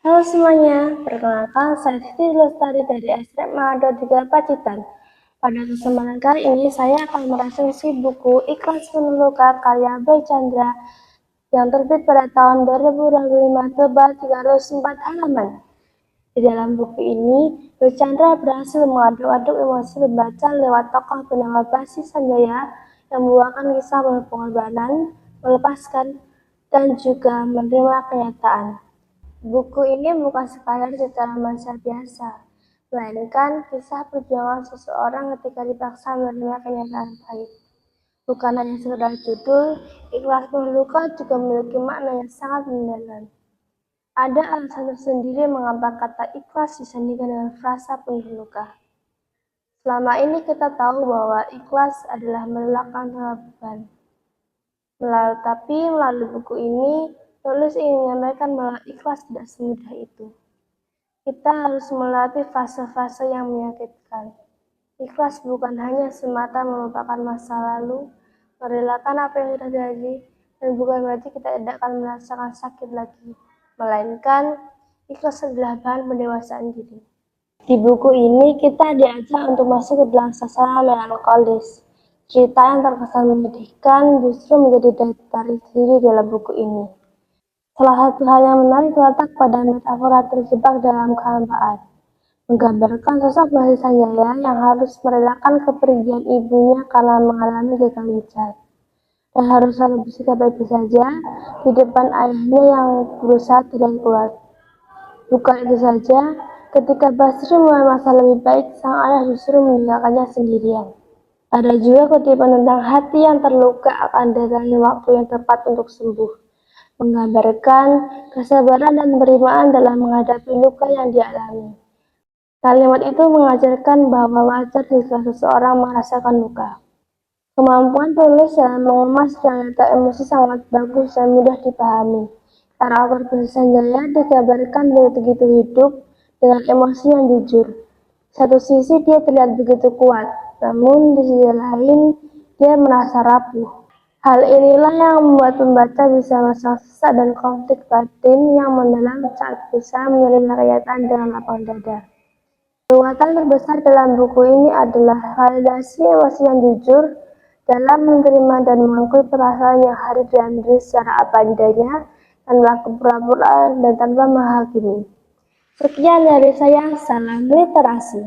Halo semuanya, perkenalkan saya Siti Lestari dari SMA 23 Pacitan. Pada kesempatan kali ini saya akan meresensi buku Ikhlas Penuh Luka karya Boy Chandra yang terbit pada tahun 2025 tebal 304 halaman. Di dalam buku ini, Boy Chandra berhasil mengaduk-aduk emosi pembaca lewat tokoh bernama Basti Sanjaya yang membawakan kisah penuh pengorbanan, melepaskan, dan juga menerima kenyataan. Buku ini bukan sekadar cerita romansa biasa, melainkan kisah perjuangan seseorang ketika dipaksa menerima kenyataan pahit. Bukan hanya sekedar judul, Ikhlas Penuh Luka juga memiliki makna yang sangat mendalam. Ada alasan tersendiri mengapa kata ikhlas disandingkan dengan frasa penuh luka. Selama ini kita tahu bahwa ikhlas adalah merelakan beban. Melalui buku ini, penulis ingin menyampaikan bahwa ikhlas tidak semudah itu. Kita harus melatih fase-fase yang menyakitkan. Ikhlas bukan hanya semata melupakan masa lalu, merelakan apa yang sudah terjadi, dan bukan berarti kita tidak akan merasakan sakit lagi, melainkan ikhlas adalah bahan pendewasaan diri. Di buku ini kita diajak untuk masuk ke dalam suasana melankolis. Cerita yang terkesan menyedihkan justru menjadi daya tarik diri dalam buku ini. Salah satu hal yang menarik terletak pada metafora terjebak dalam kehampaan, menggambarkan sosok Basti Sanjaya yang harus merelakan kepergian ibunya karena mengalami gagal ginjal, dan harus selalu bersikap baik saja di depan ayahnya yang berusaha tidak kuat. Bukan itu saja, ketika Basri mulai masa lebih baik, sang ayah justru meninggalkannya sendirian. Ada juga kutipan tentang hati yang terluka akan datangnya waktu yang tepat untuk sembuh, menggambarkan kesabaran dan penerimaan dalam menghadapi luka yang dialami. Kalimat itu mengajarkan bahwa wajar jika seseorang merasakan luka. Kemampuan penulis dalam mengemas realita emosi sangat bagus dan mudah dipahami. Karakter Basti Sanjaya digambarkan begitu hidup dengan emosi yang jujur. Satu sisi dia terlihat begitu kuat, namun di sisi lain dia merasa rapuh. Hal inilah yang membuat pembaca bisa merasakan sesak dan konflik batin yang mendalam saat berusaha menerima kenyataan dengan lapang dada. Kekuatan terbesar dalam buku ini adalah validasi emosi yang jujur dalam menerima dan mengakui perasaan yang hadir dalam diri secara apa adanya, tanpa kepura-puraan dan tanpa menghakimi. Sekian dari saya, salam literasi.